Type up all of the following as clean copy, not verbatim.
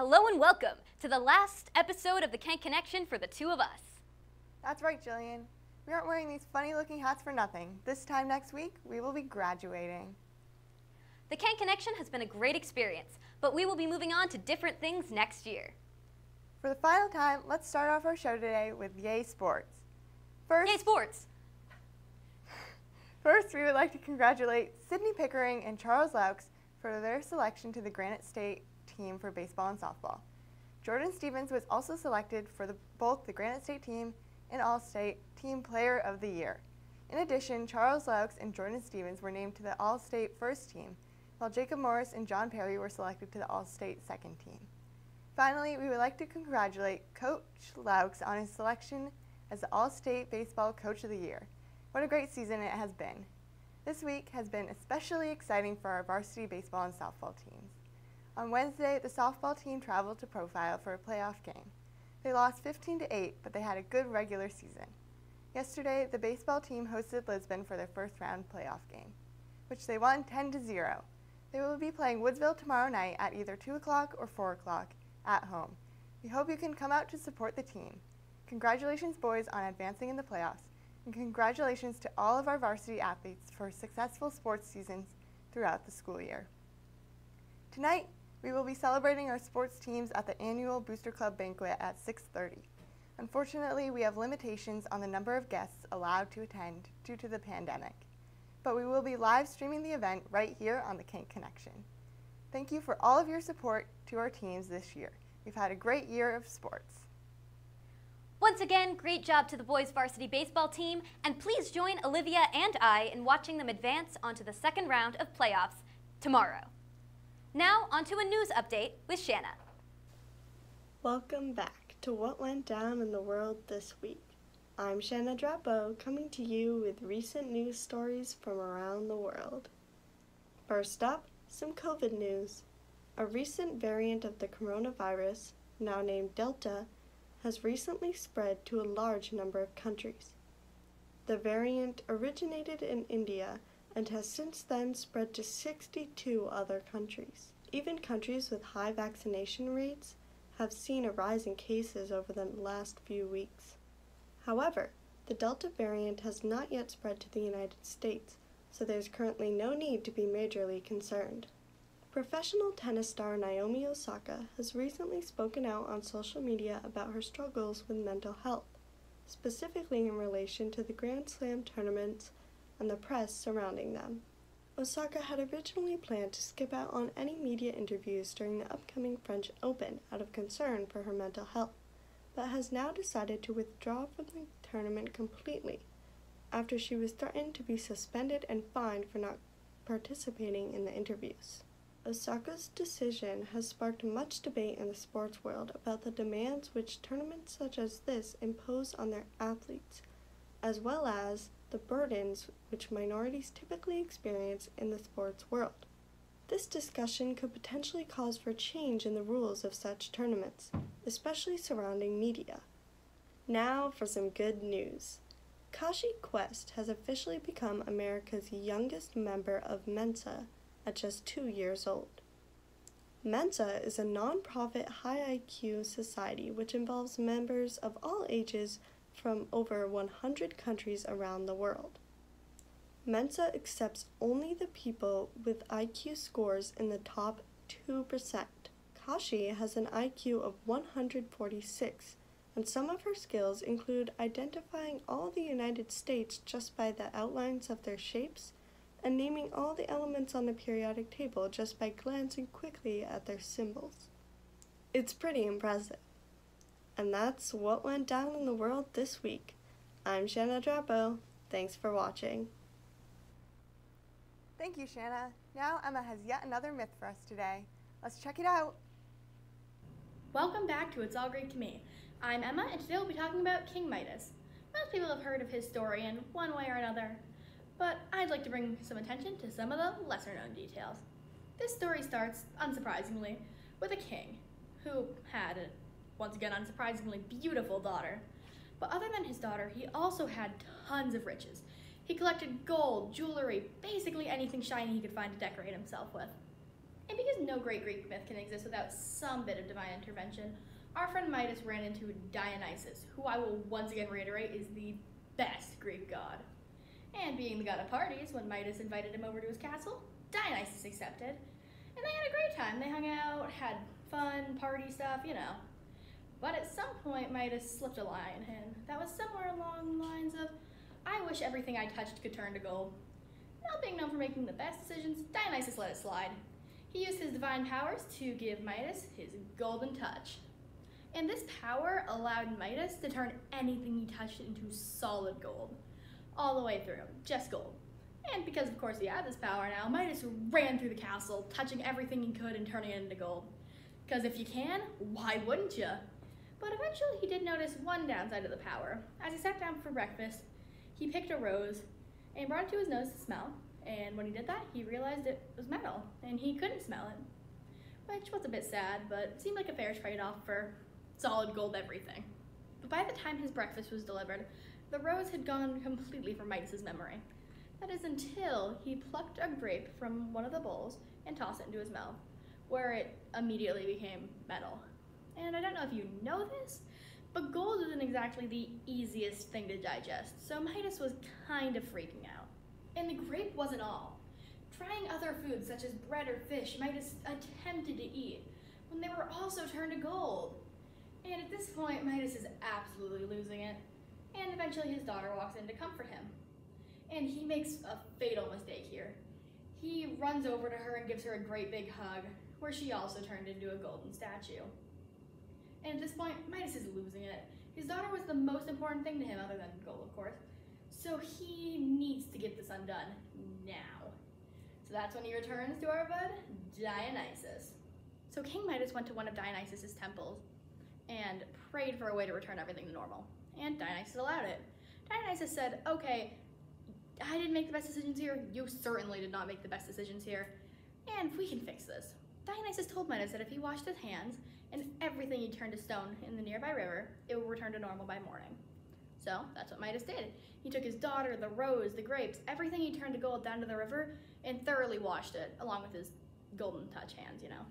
Hello and welcome to the last episode of the Kent Connection for the two of us. That's right, Jillian. We aren't wearing these funny-looking hats for nothing. This time next week, we will be graduating. The Kent Connection has been a great experience, but we will be moving on to different things next year. For the final time, let's start off our show today with Yay Sports. Yay Sports! First, we would like to congratulate Sydney Pickering and Charles Laux for their selection to the Granite State team for baseball and softball. Jordan Stevens was also selected for both the Granite State team and All-State Team Player of the Year. In addition, Charles Laux and Jordan Stevens were named to the All-State First Team, while Jacob Morris and John Perry were selected to the All-State Second Team. Finally, we would like to congratulate Coach Laux on his selection as the All-State Baseball Coach of the Year. What a great season it has been. This week has been especially exciting for our varsity baseball and softball teams. On Wednesday, the softball team traveled to Profile for a playoff game. They lost 15-8, but they had a good regular season. Yesterday, the baseball team hosted Lisbon for their first round playoff game, which they won 10-0. They will be playing Woodsville tomorrow night at either 2 o'clock or 4 o'clock at home. We hope you can come out to support the team. Congratulations, boys, on advancing in the playoffs, and congratulations to all of our varsity athletes for successful sports seasons throughout the school year. Tonight, we will be celebrating our sports teams at the annual Booster Club banquet at 6:30. Unfortunately, we have limitations on the number of guests allowed to attend due to the pandemic, but we will be live streaming the event right here on the Kent Connection. Thank you for all of your support to our teams this year. We've had a great year of sports. Once again, great job to the boys varsity baseball team, and please join Olivia and I in watching them advance onto the second round of playoffs tomorrow. Now, onto a news update with Shanna. Welcome back to what went down in the world this week. I'm Shanna Drapeau, coming to you with recent news stories from around the world. First up, some COVID news. A recent variant of the coronavirus, now named Delta, has recently spread to a large number of countries. The variant originated in India and has since then spread to 62 other countries. Even countries with high vaccination rates have seen a rise in cases over the last few weeks. However, the Delta variant has not yet spread to the United States, so there's currently no need to be majorly concerned. Professional tennis star Naomi Osaka has recently spoken out on social media about her struggles with mental health, specifically in relation to the Grand Slam tournaments and the press surrounding them. Osaka had originally planned to skip out on any media interviews during the upcoming French Open out of concern for her mental health, but has now decided to withdraw from the tournament completely after she was threatened to be suspended and fined for not participating in the interviews. Osaka's decision has sparked much debate in the sports world about the demands which tournaments such as this impose on their athletes, as well as the burdens which minorities typically experience in the sports world. This discussion could potentially cause for change in the rules of such tournaments, especially surrounding media. Now for some good news. Kashi Quest has officially become America's youngest member of Mensa at just 2 years old. Mensa is a non-profit high IQ society which involves members of all ages from over 100 countries around the world. Mensa accepts only the people with IQ scores in the top 2%. Kashi has an IQ of 146, and some of her skills include identifying all the United States just by the outlines of their shapes, and naming all the elements on the periodic table just by glancing quickly at their symbols. It's pretty impressive. And that's what went down in the world this week. I'm Shanna Drapeau. Thanks for watching. Thank you, Shanna. Now Emma has yet another myth for us today. Let's check it out. Welcome back to It's All Greek to Me. I'm Emma, and today we'll be talking about King Midas. Most people have heard of his story in one way or another, but I'd like to bring some attention to some of the lesser-known details. This story starts, unsurprisingly, with a king who had a, once again unsurprisingly, beautiful daughter. But other than his daughter, he also had tons of riches. He collected gold, jewelry, basically anything shiny he could find to decorate himself with. And because no great Greek myth can exist without some bit of divine intervention, our friend Midas ran into Dionysus, who I will once again reiterate is the best Greek god. And being the god of parties, when Midas invited him over to his castle, Dionysus accepted. And they had a great time. They hung out, had fun, party stuff, you know. But at some point, Midas slipped a line, and that was somewhere along the lines of, I wish everything I touched could turn to gold. Not being known for making the best decisions, Dionysus let it slide. He used his divine powers to give Midas his golden touch. And this power allowed Midas to turn anything he touched into solid gold. All the way through, just gold. And because of course he had this power now, Midas ran through the castle, touching everything he could and turning it into gold. Because if you can, why wouldn't you? But eventually he did notice one downside of the power. As he sat down for breakfast, he picked a rose and brought it to his nose to smell. And when he did that, he realized it was metal, and he couldn't smell it. Which was a bit sad, but seemed like a fair trade-off for solid gold everything. But by the time his breakfast was delivered, the rose had gone completely from Midas's memory. That is until he plucked a grape from one of the bowls and tossed it into his mouth, where it immediately became metal. And I don't know if you know this, but gold isn't exactly the easiest thing to digest, so Midas was kind of freaking out. And the grape wasn't all. Trying other foods such as bread or fish, Midas attempted to eat, when they were also turned to gold. And at this point, Midas is absolutely losing it. And eventually his daughter walks in to comfort him. And he makes a fatal mistake here. He runs over to her and gives her a great big hug, where she also turned into a golden statue. And at this point, Midas is losing it. His daughter was the most important thing to him, other than gold, of course. So he needs to get this undone now. So that's when he returns to our bud, Dionysus. So King Midas went to one of Dionysus' temples and prayed for a way to return everything to normal. And Dionysus allowed it. Dionysus said, okay, I didn't make the best decisions here. You certainly did not make the best decisions here. And we can fix this. Dionysus told Midas that if he washed his hands and everything he turned to stone in the nearby river, it would return to normal by morning. So that's what Midas did. He took his daughter, the rose, the grapes, everything he turned to gold down to the river and thoroughly washed it, along with his golden touch hands, you know.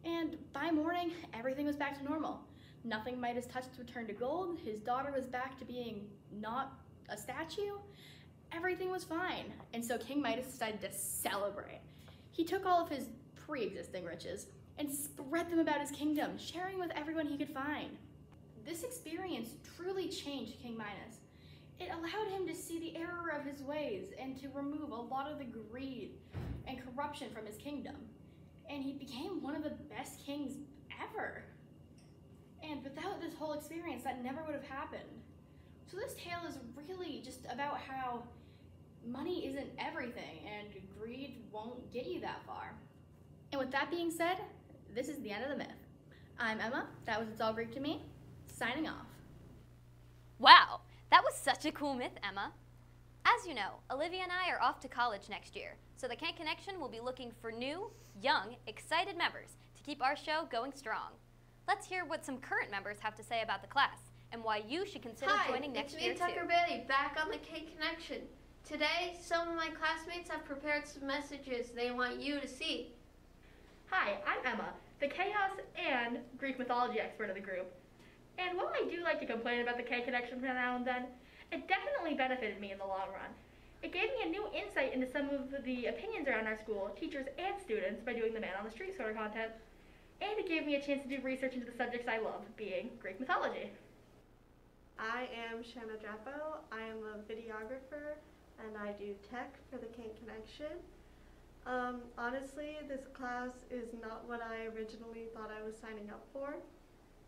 And by morning, everything was back to normal. Nothing Midas touched returned to gold. His daughter was back to being not a statue. Everything was fine. And so King Midas decided to celebrate. He took all of his pre-existing riches and spread them about his kingdom, sharing with everyone he could find. This experience truly changed King Midas. It allowed him to see the error of his ways and to remove a lot of the greed and corruption from his kingdom. And he became one of the best kings ever. And without this whole experience, that never would have happened. So this tale is really just about how money isn't everything and greed won't get you that far. And with that being said, this is the end of the myth. I'm Emma, that was It's All Greek to Me, signing off. Wow, that was such a cool myth, Emma. As you know, Olivia and I are off to college next year, so the Kent Connection will be looking for new, young, excited members to keep our show going strong. Let's hear what some current members have to say about the class and why you should consider joining next year too. Hi, it's me, Tucker Bailey, back on the K Connection. Today, some of my classmates have prepared some messages they want you to see. Hi, I'm Emma, the chaos and Greek mythology expert of the group. And while I do like to complain about the K Connection from now and then, it definitely benefited me in the long run. It gave me a new insight into some of the opinions around our school, teachers and students, by doing the Man on the Street sort of content. And it gave me a chance to do research into the subjects I love, being Greek mythology. I am Shanna Drapo. I am a videographer and I do tech for the Kent Connection. Honestly, this class is not what I originally thought I was signing up for,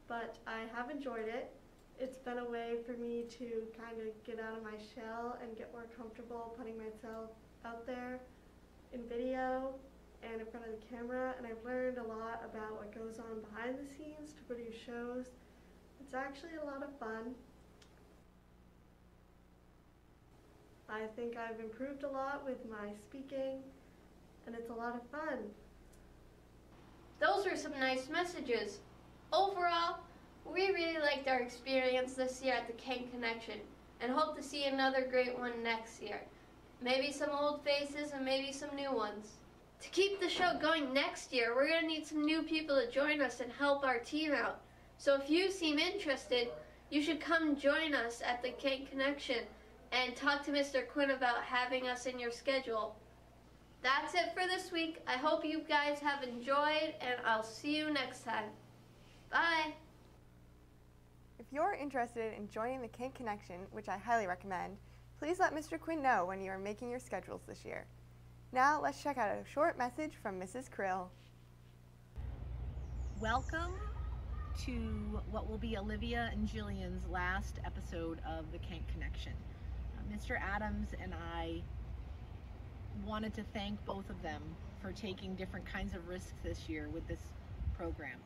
but I have enjoyed it. It's been a way for me to kind of get out of my shell and get more comfortable putting myself out there in video and in front of the camera, and I've learned a lot about what goes on behind the scenes to produce shows. It's actually a lot of fun. I think I've improved a lot with my speaking, and it's a lot of fun. Those were some nice messages. Overall, we really liked our experience this year at the Kent Connection and hope to see another great one next year. Maybe some old faces and maybe some new ones. To keep the show going next year, we're going to need some new people to join us and help our team out. So if you seem interested, you should come join us at the King Connection and talk to Mr. Quinn about having us in your schedule. That's it for this week. I hope you guys have enjoyed, and I'll see you next time. Bye. If you're interested in joining the King Connection, which I highly recommend, please let Mr. Quinn know when you are making your schedules this year. Now let's check out a short message from Mrs. Krill. Welcome to what will be Olivia and Jillian's last episode of the King Connection. Mr. Adams and I wanted to thank both of them for taking different kinds of risks this year with this program.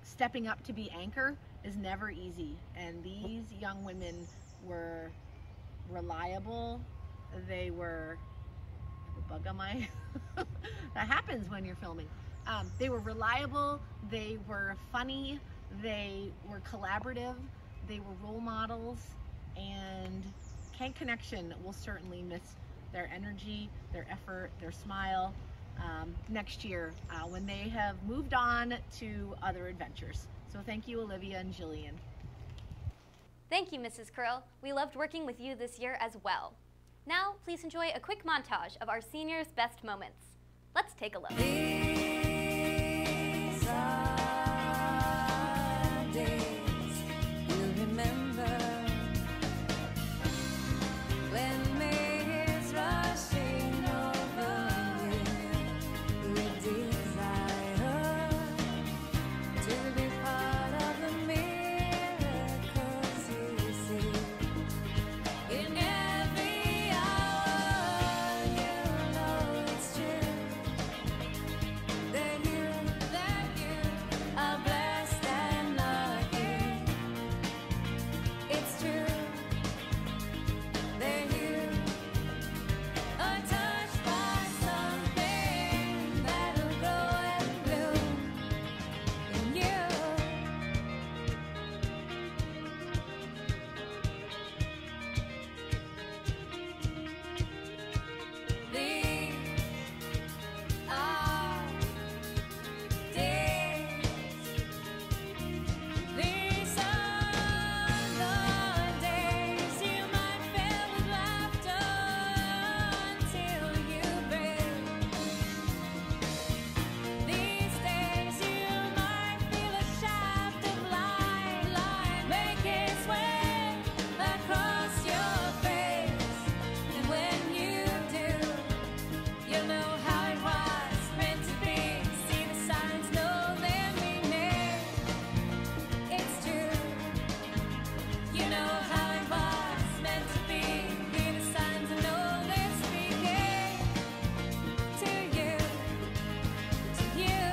Stepping up to be anchor is never easy, and these young women were reliable. They were, I have a bug on my, that happens when you're filming. They were reliable, they were funny, they were collaborative, they were role models, and King Connection will certainly miss their energy, their effort, their smile next year when they have moved on to other adventures. So thank you, Olivia and Jillian. Thank you, Mrs. Krill. We loved working with you this year as well. Now, please enjoy a quick montage of our seniors' best moments. Let's take a look. These are days you'll remember when May is rushing over you with desire to be part of the miracles you see in every hour. You know it's true that you are blessed and lucky. It's true that you are touched by something that'll grow and bloom in you. These are days. These are the days you might fill with laughter until you break. These days you might feel a shaft of light make its way across your face, and when you do, you know how it was meant to be. See the signs, know their meaning. It's true. You know how it was meant to be. Read the signs and know they're speaking to you, to you.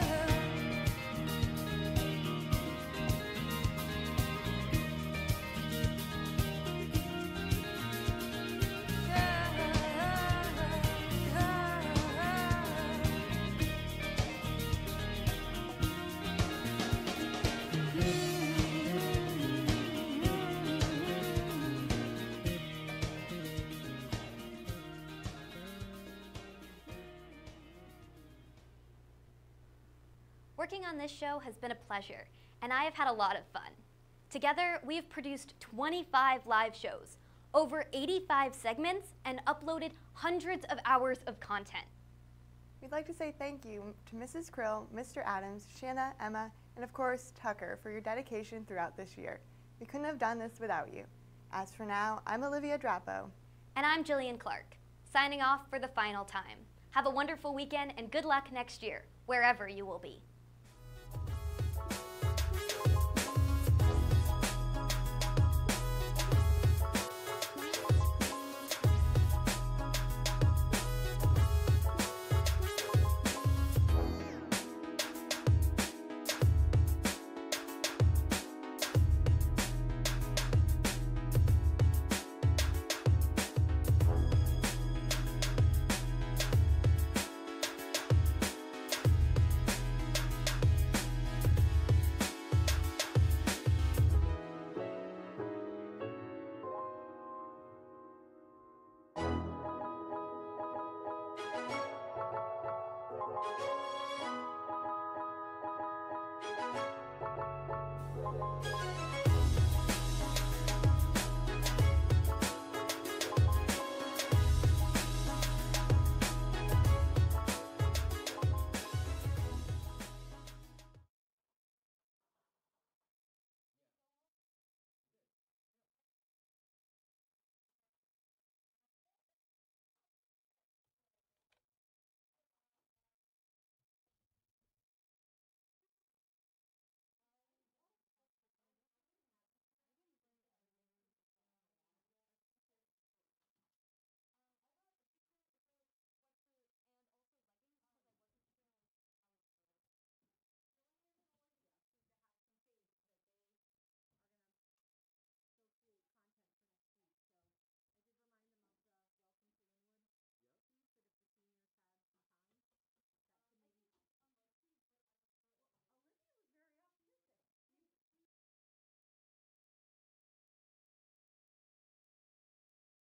Working on this show has been a pleasure, and I have had a lot of fun. Together, we have produced 25 live shows, over 85 segments, and uploaded hundreds of hours of content. We'd like to say thank you to Mrs. Krill, Mr. Adams, Shanna, Emma, and of course Tucker for your dedication throughout this year. We couldn't have done this without you. As for now, I'm Olivia Drapo. And I'm Jillian Clark, signing off for the final time. Have a wonderful weekend and good luck next year, wherever you will be.